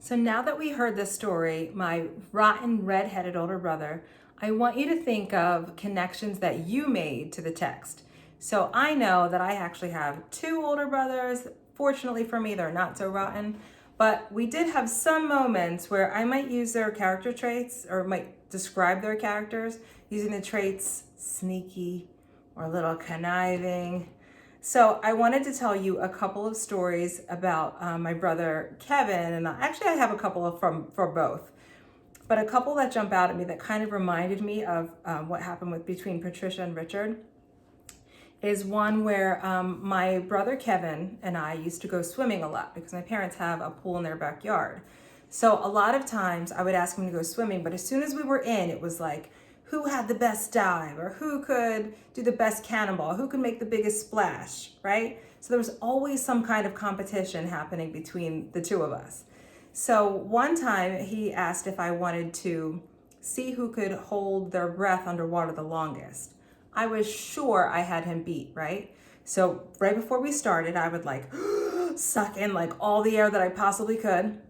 So now that we heard this story, my rotten red-headed older brother, I want you to think of connections that you made to the text. So I know that I actually have two older brothers. Fortunately for me, they're not so rotten, but we did have some moments where I might use their character traits or might describe their characters using the traits sneaky or a little conniving. So I wanted to tell you a couple of stories about my brother Kevin, and actually I have a couple of for both, but a couple that jump out at me that kind of reminded me of what happened between Patricia and Richard is one where my brother Kevin and I used to go swimming a lot because my parents have a pool in their backyard. So a lot of times I would ask him to go swimming, but as soon as we were in, it was like, who had the best dive or who could do the best cannonball, who could make the biggest splash, right? So there was always some kind of competition happening between the two of us. So one time he asked if I wanted to see who could hold their breath underwater the longest. I was sure I had him beat, right? So right before we started, I would like suck in like all the air that I possibly could.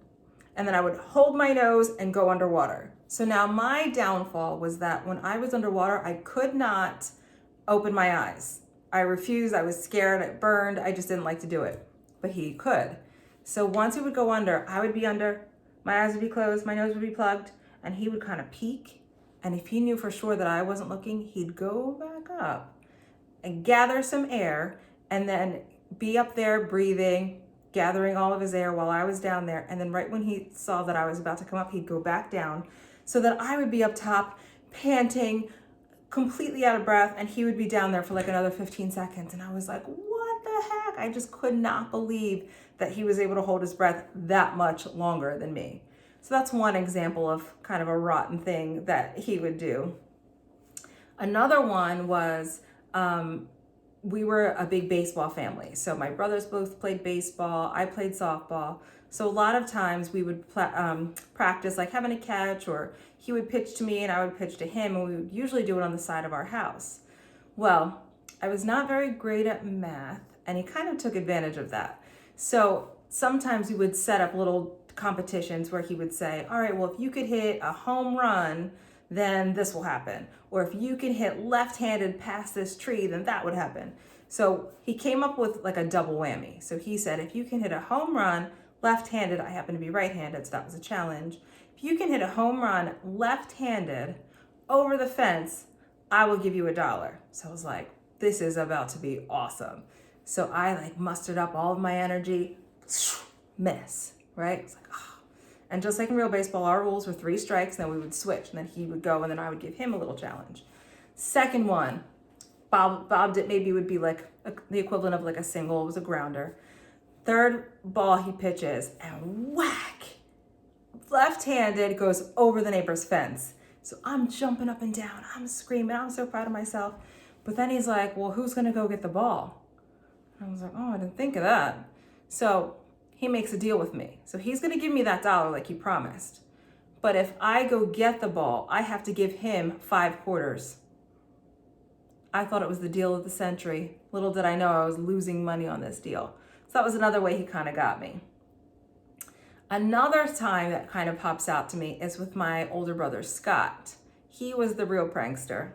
And then I would hold my nose and go underwater. So now my downfall was that when I was underwater, I could not open my eyes. I refused, I was scared, it burned, I just didn't like to do it. But he could. So once he would go under, I would be under, my eyes would be closed, my nose would be plugged, and he would kind of peek. And if he knew for sure that I wasn't looking, he'd go back up and gather some air and then be up there breathing, gathering all of his air while I was down there. And then right when he saw that I was about to come up, he'd go back down so that I would be up top, panting, completely out of breath, and he would be down there for like another 15 seconds. And I was like, what the heck? I just could not believe that he was able to hold his breath that much longer than me. So that's one example of kind of a rotten thing that he would do. Another one was, we were a big baseball family. So my brothers both played baseball. I played softball. So a lot of times we would practice like having a catch, or he would pitch to me and I would pitch to him, and we would usually do it on the side of our house. Well, I was not very great at math, and he kind of took advantage of that. So sometimes we would set up little competitions where he would say, all right, well, if you could hit a home run, then this will happen. Or if you can hit left-handed past this tree, then that would happen. So he came up with like a double whammy. So he said, if you can hit a home run left-handed, I happen to be right-handed, so that was a challenge. If you can hit a home run left-handed over the fence, I will give you $1. So I was like, this is about to be awesome. So I like mustered up all of my energy, miss, right? It's like, oh. And just like in real baseball, our rules were 3 strikes, and then we would switch, and then he would go, and then I would give him a little challenge. Second one, bobbed it maybe would be like the equivalent of like a single, it was a grounder. Third ball he pitches, and whack, left-handed, goes over the neighbor's fence. So I'm jumping up and down, I'm screaming, I'm so proud of myself. But then he's like, well, who's gonna go get the ball? I was like, oh, I didn't think of that. So he makes a deal with me. So he's gonna give me that $1 like he promised. But if I go get the ball, I have to give him 5 quarters. I thought it was the deal of the century. Little did I know I was losing money on this deal. So that was another way he kind of got me. Another time that kind of pops out to me is with my older brother, Scott. He was the real prankster.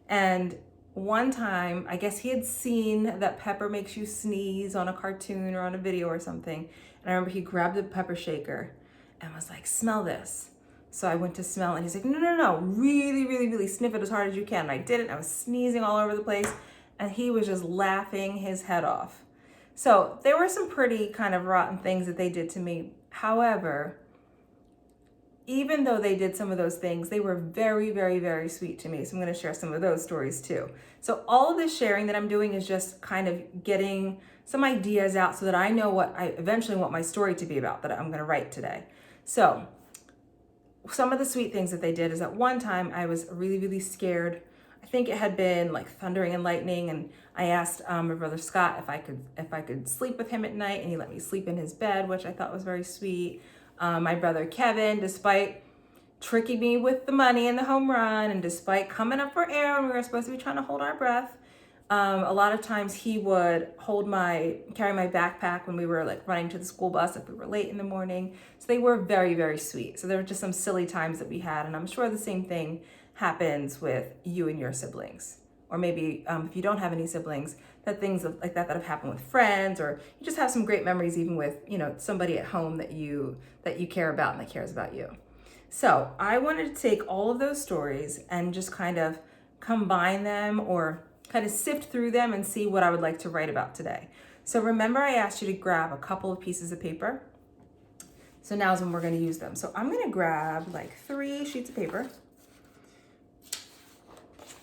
And one time, I guess he had seen that pepper makes you sneeze on a cartoon or on a video or something. And I remember he grabbed the pepper shaker and was like, smell this. So I went to smell, and he's like, no, really, really, really sniff it as hard as you can. And I did it, and I was sneezing all over the place, and he was just laughing his head off. So there were some pretty kind of rotten things that they did to me. However, even though they did some of those things, they were very, very, very sweet to me. So I'm going to share some of those stories too. So all of this sharing that I'm doing is just kind of getting some ideas out so that I know what I eventually want my story to be about that I'm going to write today. So some of the sweet things that they did is at one time I was really, really scared. I think it had been like thundering and lightning, and I asked my brother Scott if I could sleep with him at night, and he let me sleep in his bed, which I thought was very sweet. My brother Kevin, despite tricking me with the money and the home run, and despite coming up for air when we were supposed to be trying to hold our breath, A lot of times he would carry my backpack when we were like running to the school bus if we were late in the morning. So they were very, very sweet. So there were just some silly times that we had. And I'm sure the same thing happens with you and your siblings. Or maybe if you don't have any siblings, that things like that have happened with friends, or you just have some great memories even with, somebody at home that you care about and that cares about you. So I wanted to take all of those stories and just kind of combine them or kind of sift through them and see what I would like to write about today. So remember I asked you to grab a couple of pieces of paper. So now's when we're going to use them. So I'm going to grab like 3 sheets of paper.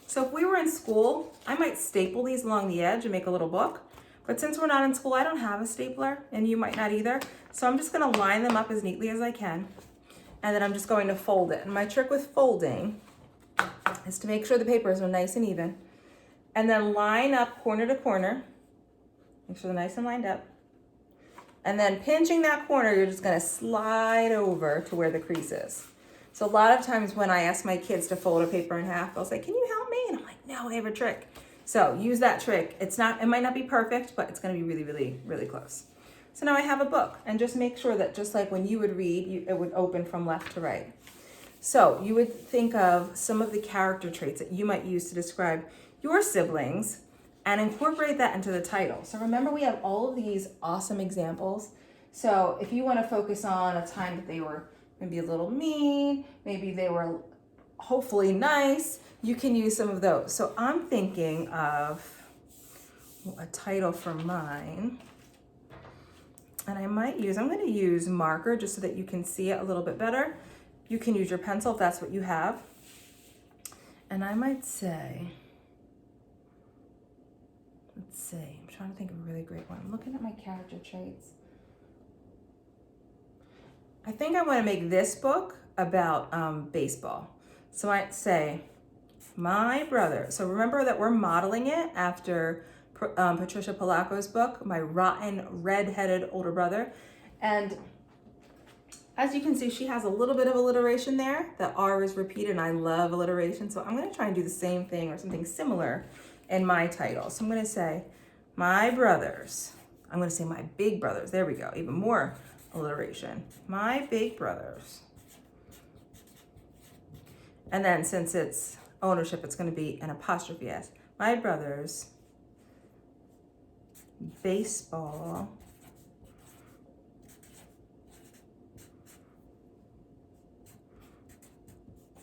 So if we were in school, I might staple these along the edge and make a little book. But since we're not in school, I don't have a stapler, and you might not either. So I'm just going to line them up as neatly as I can. And then I'm just going to fold it. And my trick with folding is to make sure the papers are nice and even. And then line up corner to corner. Make sure they're nice and lined up. And then pinching that corner, you're just gonna slide over to where the crease is. So a lot of times when I ask my kids to fold a paper in half, they'll say, "Can you help me?" And I'm like, "No, I have a trick." So use that trick. It might not be perfect, but it's gonna be really, really, really close. So now I have a book, and just make sure that just like when you would read, it would open from left to right. So you would think of some of the character traits that you might use to describe your siblings and incorporate that into the title. So remember, we have all of these awesome examples. So if you want to focus on a time that they were maybe a little mean, maybe they were hopefully nice, you can use some of those. So I'm thinking of a title for mine. And I'm going to use marker just so that you can see it a little bit better. You can use your pencil if that's what you have. And I might say, let's see, I'm trying to think of a really great one. I'm looking at my character traits. I think I want to make this book about baseball. So I might say, my brother. So remember that we're modeling it after Patricia Polacco's book, My Rotten Red-Headed Older Brother. And as you can see, she has a little bit of alliteration there. The R is repeated, and I love alliteration. So I'm going to try and do the same thing or something similar in my title. So I'm going to say, my brothers. I'm going to say my big brothers. There we go. Even more alliteration. My big brothers. And then since it's ownership, it's going to be an apostrophe S. My brothers baseball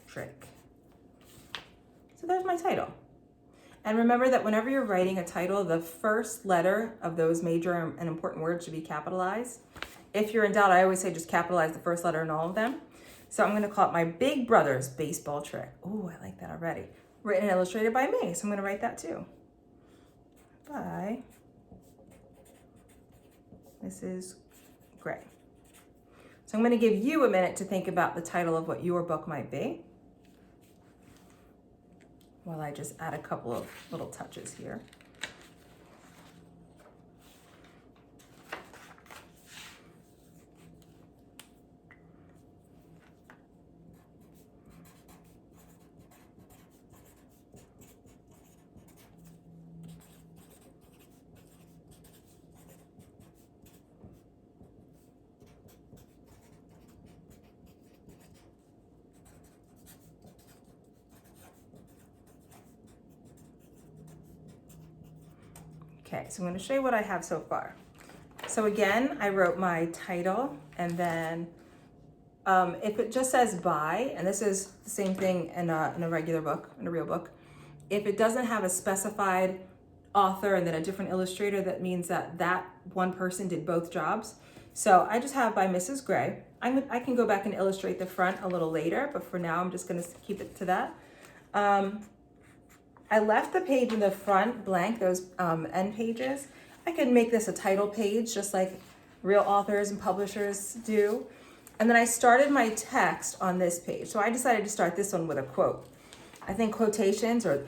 trick. So there's my title. And remember that whenever you're writing a title, the first letter of those major and important words should be capitalized. If you're in doubt, I always say just capitalize the first letter in all of them. So I'm going to call it My Big Brother's Baseball Trick. Oh, I like that already. Written and illustrated by me, so I'm going to write that too. By Mrs. Gray. So I'm going to give you a minute to think about the title of what your book might be, while I just add a couple of little touches here. Okay, so I'm going to show you what I have so far. So again, I wrote my title, and then if it just says by, and this is the same thing in a regular book, in a real book, if it doesn't have a specified author and then a different illustrator, that means that that one person did both jobs. So I just have by Mrs. Gray. I can go back and illustrate the front a little later, but for now I'm just going to keep it to that. I left the page in the front blank, those end pages. I could make this a title page just like real authors and publishers do. And then I started my text on this page. So I decided to start this one with a quote. I think quotations or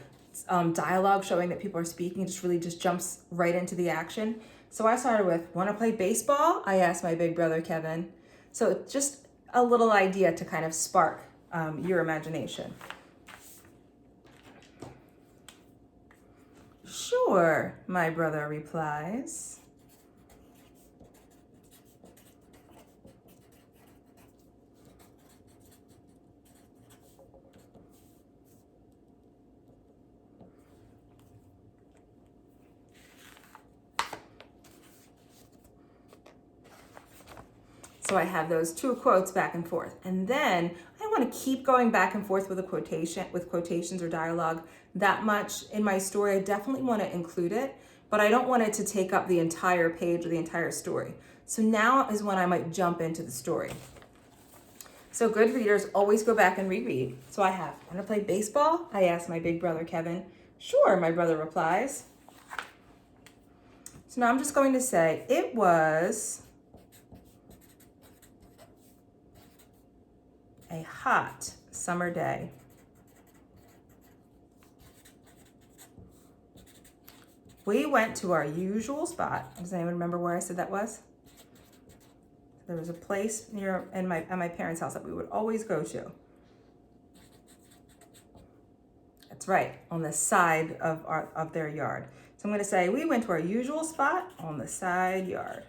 dialogue showing that people are speaking just jumps right into the action. So I started with, "Want to play baseball?" I asked my big brother, Kevin. So just a little idea to kind of spark your imagination. Sure, my brother replies. So I have those two quotes back and forth. And then I want to keep going back and forth with a quotation, with quotations or dialogue that much in my story. I definitely want to include it, but I don't want it to take up the entire page or the entire story. So now is when I might jump into the story. So good readers always go back and reread. So I have, want to play baseball? I ask my big brother Kevin. Sure, my brother replies. So now I'm just going to say, it was a hot summer day. We went to our usual spot. Does anyone remember where I said that was? There was a place near at my parents' house that we would always go to. That's right, on the side of their yard. So I'm going to say we went to our usual spot on the side yard.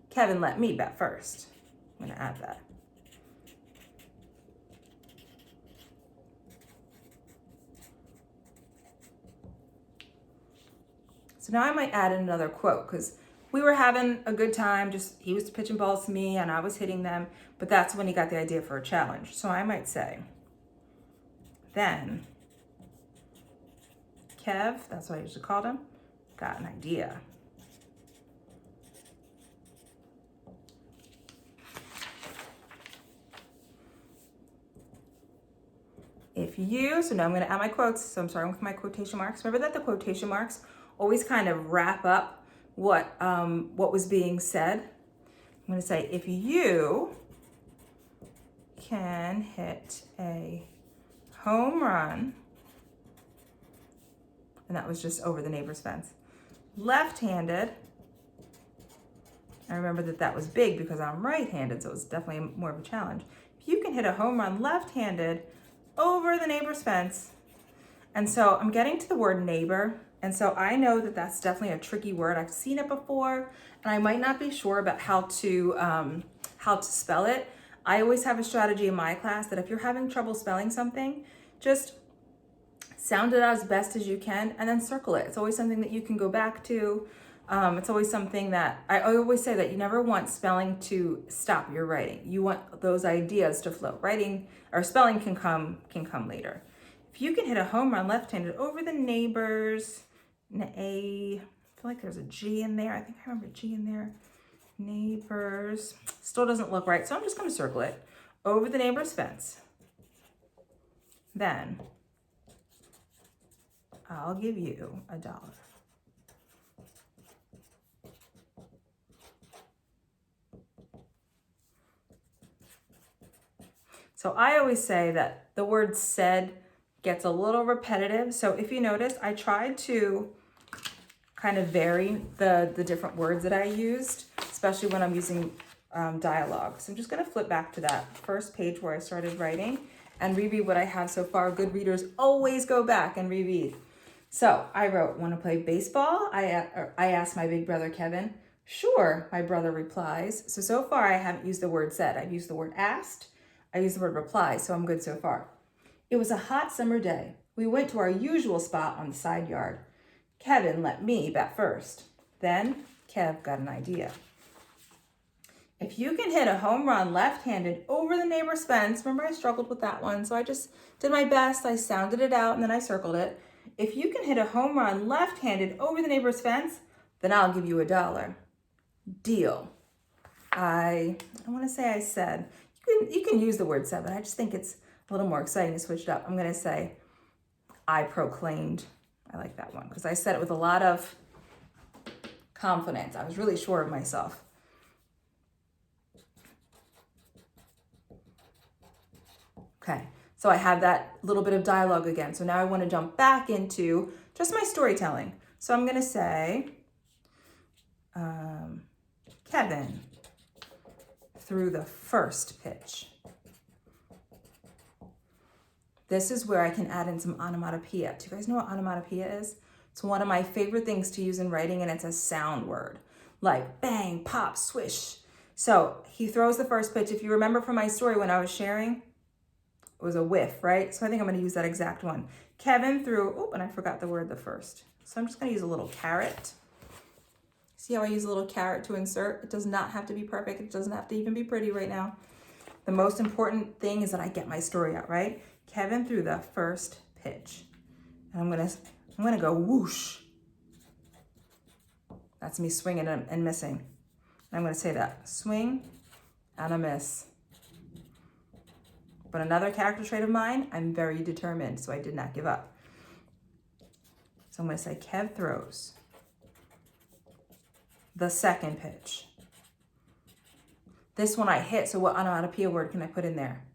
Kevin let me bet first. I'm going to add that. So now I might add another quote because we were having a good time. Just he was pitching balls to me and I was hitting them. But that's when he got the idea for a challenge. So I might say, then Kev, that's what I usually called him, got an idea. So now I'm going to add my quotes. So I'm starting with my quotation marks. Remember that the quotation marks always kind of wrap up what was being said. I'm going to say, if you can hit a home run, and that was just over the neighbor's fence, left-handed. I remember that was big because I'm right-handed, so it's definitely more of a challenge. If you can hit a home run left-handed over the neighbor's fence. And so I'm getting to the word neighbor. And so I know that that's definitely a tricky word. I've seen it before, and I might not be sure about how to spell it. I always have a strategy in my class that if you're having trouble spelling something, just sound it out as best as you can and then circle it. It's always something that you can go back to. It's always something that I always say that you never want spelling to stop your writing. You want those ideas to flow. Writing or spelling can come later. If you can hit a home run left-handed over the neighbors, I feel like there's a G in there. I think I remember a G in there. Neighbors, still doesn't look right. So I'm just going to circle it over the neighbor's fence. Then I'll give you $1. So I always say that the word said gets a little repetitive. So if you notice, I tried to kind of vary the different words that I used, especially when I'm using dialogue. So I'm just going to flip back to that first page where I started writing and reread what I have so far. Good readers always go back and reread. So I wrote, want to play baseball? I asked my big brother Kevin. Sure, my brother replies. So far I haven't used the word said. I've used the word asked. I used the word reply, so I'm good so far. It was a hot summer day. We went to our usual spot on the side yard. Kevin let me bet first. Then Kev got an idea. If you can hit a home run left-handed over the neighbor's fence, remember I struggled with that one, so I just did my best. I sounded it out and then I circled it. If you can hit a home run left-handed over the neighbor's fence, then I'll give you $1. Deal. I want to say I said, you can use the word said, but I just think it's a little more exciting to switch it up. I'm going to say, I proclaimed. I like that one because I said it with a lot of confidence. I was really sure of myself. Okay, so I have that little bit of dialogue again. So now I want to jump back into just my storytelling. So I'm going to say, Kevin threw the first pitch. This is where I can add in some onomatopoeia. Do you guys know what onomatopoeia is? It's one of my favorite things to use in writing, and it's a sound word, like bang, pop, swish. So he throws the first pitch. If you remember from my story when I was sharing, it was a whiff, right? So I think I'm gonna use that exact one. Kevin threw, oh, and I forgot the word the first. So I'm just gonna use a little carrot. See how I use a little carrot to insert? It does not have to be perfect. It doesn't have to even be pretty right now. The most important thing is that I get my story out, right? Kevin threw the first pitch. And I'm gonna go whoosh. That's me swinging and missing. And I'm gonna say that, swing and a miss. But another character trait of mine, I'm very determined, so I did not give up. So I'm gonna say Kev throws the second pitch. This one I hit, so what onomatopoeia word can I put in there?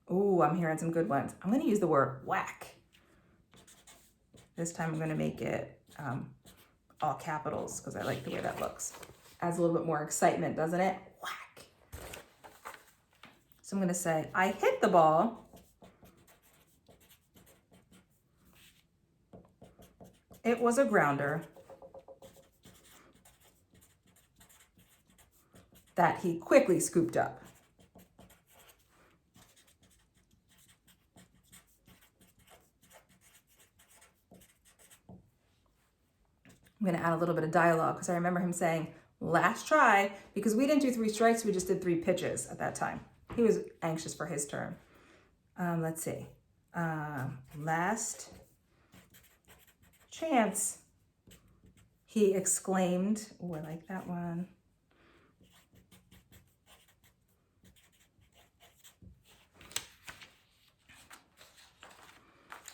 Ooh, I'm hearing some good ones. I'm gonna use the word whack. This time I'm gonna make it all capitals because I like the way that looks. Adds a little bit more excitement, doesn't it? Whack. So I'm gonna say, I hit the ball. It was a grounder that he quickly scooped up. I'm gonna add a little bit of dialogue because I remember him saying, last try, because we didn't do 3 strikes, we just did 3 pitches at that time. He was anxious for his turn. Let's see. Last chance, he exclaimed. Oh, I like that one.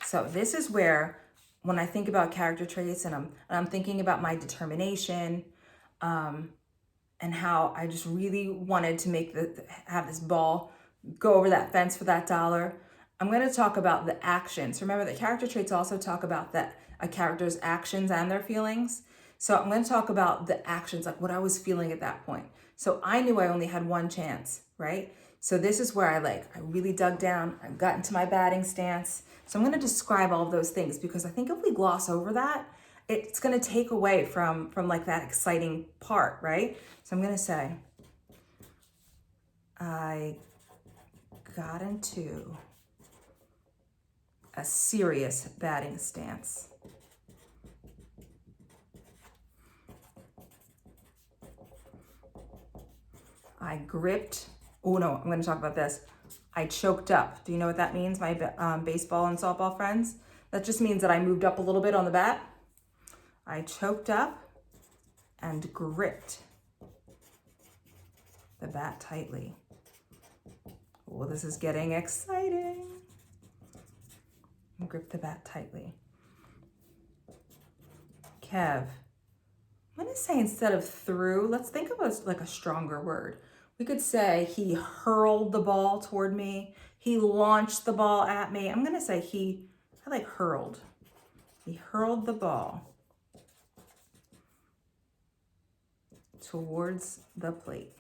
So this is where, when I think about character traits and I'm thinking about my determination, and how I just really wanted to have this ball go over that fence for that $1, I'm going to talk about the actions. Remember that character traits also talk about a character's actions and their feelings. So I'm going to talk about the actions, like what I was feeling at that point. So I knew I only had one chance, right? So this is where I really dug down. I got into my batting stance. So I'm going to describe all of those things because I think if we gloss over that, it's going to take away from like that exciting part, right? So I'm going to say, I got into a serious batting stance. I gripped, oh no, I'm going to talk about this. I choked up. Do you know what that means, my baseball and softball friends? That just means that I moved up a little bit on the bat. I choked up and gripped the bat tightly. Oh, this is getting exciting. Grip the bat tightly. Kev, I'm gonna say instead of threw, let's think of a stronger word. We could say he hurled the ball toward me. He launched the ball at me. I'm gonna say I like hurled. He hurled the ball towards the plate.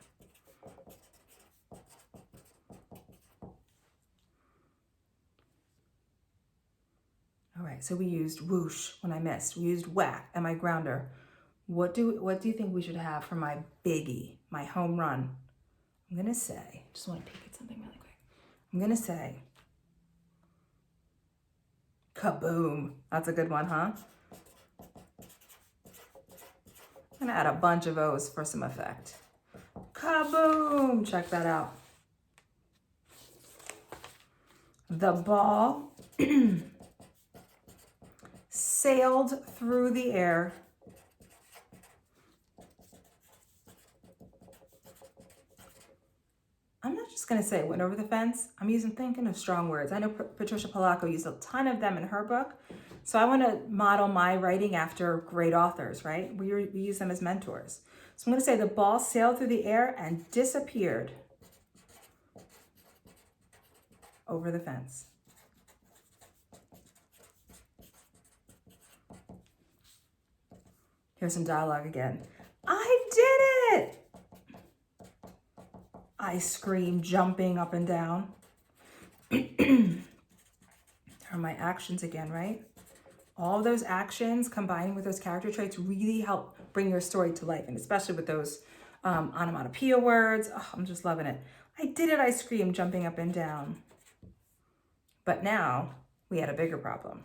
All right, so we used whoosh when I missed. We used whack and my grounder. What do you think we should have for my biggie, my home run? I'm gonna say, just want to peek at something really quick. I'm gonna say, kaboom. That's a good one, huh? I'm gonna add a bunch of O's for some effect. Kaboom! Check that out. The ball sailed through the air I'm not just gonna say it went over the fence. I'm thinking of strong words. I know Patricia Polacco used a ton of them in her book. So I wanna model my writing after great authors, right? We use them as mentors. So I'm gonna say the ball sailed through the air and disappeared over the fence. Here's some dialogue again. I did it! I screamed, jumping up and down. Are my actions again, right? All of those actions combining with those character traits really help bring your story to life, and especially with those onomatopoeia words. Oh, I'm just loving it. I did it, I screamed, jumping up and down. But now we had a bigger problem.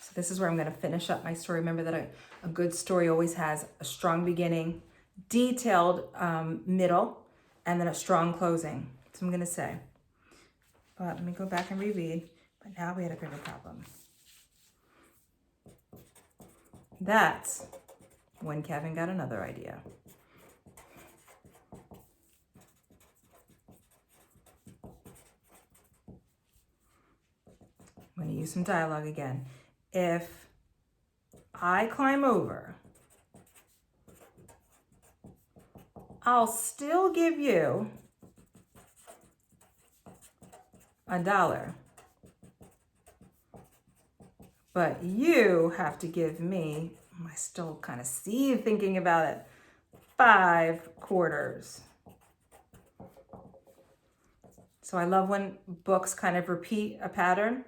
So this is where I'm going to finish up my story. Remember that a good story always has a strong beginning, detailed middle, and then a strong closing. So I'm going to say, but let me go back and reread. But now we had a bigger problem. That's when Kevin got another idea. I'm going to use some dialogue again. If I climb over, I'll still give you $1. But you have to give me, I still kind of see thinking about it, 5 quarters. So I love when books kind of repeat a pattern.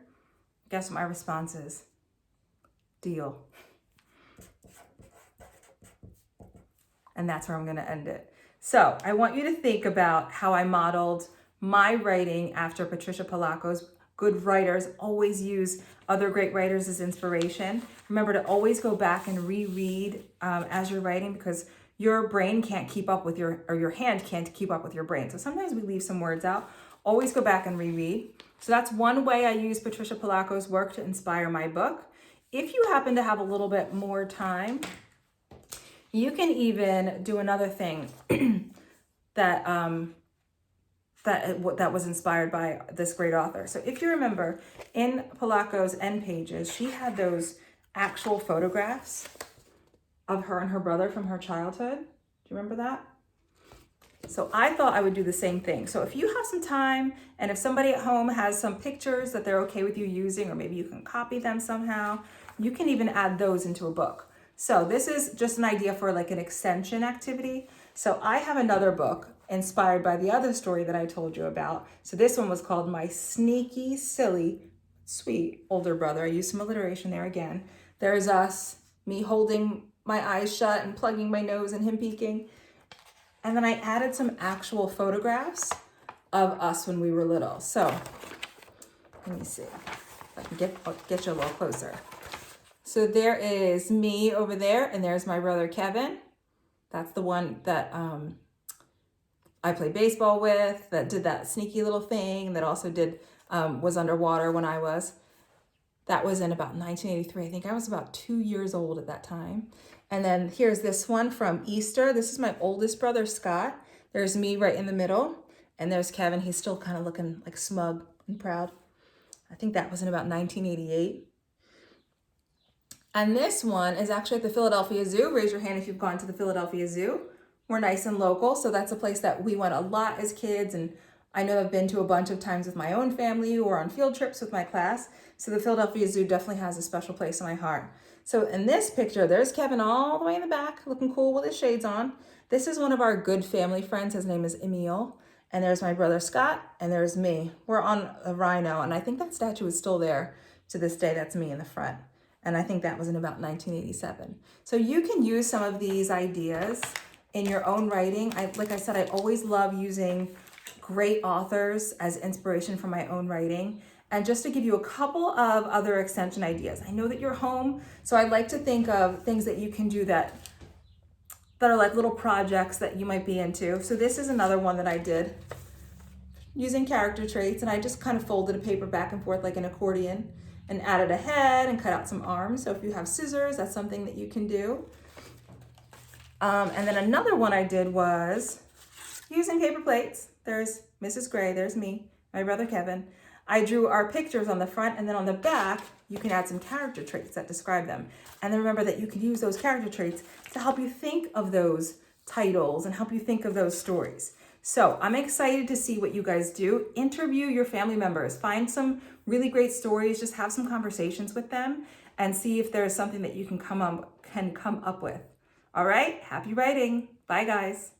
Guess what my response is? Deal. And that's where I'm going to end it. So I want you to think about how I modeled my writing after Patricia Polacco's. Good writers always use other great writers as inspiration. Remember to always go back and reread as you're writing, because your brain can't keep up with your hand can't keep up with your brain. So sometimes we leave some words out. Always go back and reread. So that's one way I use Patricia Polacco's work to inspire my book. If you happen to have a little bit more time, you can even do another thing that was inspired by this great author. So if you remember, in Polacco's end pages, she had those actual photographs of her and her brother from her childhood. Do you remember that? So I thought I would do the same thing. So if you have some time, and if somebody at home has some pictures that they're okay with you using, or maybe you can copy them somehow, you can even add those into a book. So this is just an idea for like an extension activity. So I have another book inspired by the other story that I told you about. So this one was called My Sneaky, Silly, Sweet Older Brother. I used some alliteration there again. There's us, me holding my eyes shut and plugging my nose and him peeking. And then I added some actual photographs of us when we were little. So let me see if I can get you a little closer. So there is me over there, and there's my brother Kevin. That's the one that I played baseball with, that did that sneaky little thing, that also did was underwater when I was. That was in about 1983. I think I was about 2 years old at that time. And then here's this one from Easter. This is my oldest brother, Scott. There's me right in the middle. And there's Kevin. He's still kind of looking like smug and proud. I think that was in about 1988. And this one is actually at the Philadelphia Zoo. Raise your hand if you've gone to the Philadelphia Zoo. We're nice and local, so that's a place that we went a lot as kids, and I know I've been to a bunch of times with my own family or on field trips with my class. So the Philadelphia Zoo definitely has a special place in my heart. So in this picture, there's Kevin all the way in the back, looking cool with his shades on. This is one of our good family friends. His name is Emil. And there's my brother Scott, and there's me. We're on a rhino, and I think that statue is still there to this day. That's me in the front. And I think that was in about 1987. So you can use some of these ideas in your own writing. Like I said, I always love using great authors as inspiration for my own writing. And just to give you a couple of other extension ideas. I know that you're home, so I like to think of things that you can do that are like little projects that you might be into. So this is another one that I did using character traits, and I just kind of folded a paper back and forth like an accordion and added a head and cut out some arms. So if you have scissors, that's something that you can do. And then another one I did was using paper plates. There's Mrs. Gray, there's me, my brother Kevin. I drew our pictures on the front, and then on the back, you can add some character traits that describe them. And then remember that you can use those character traits to help you think of those titles and help you think of those stories. So I'm excited to see what you guys do. Interview your family members, find some really great stories, just have some conversations with them and see if there's something that you can come up with. All right, happy writing. Bye guys.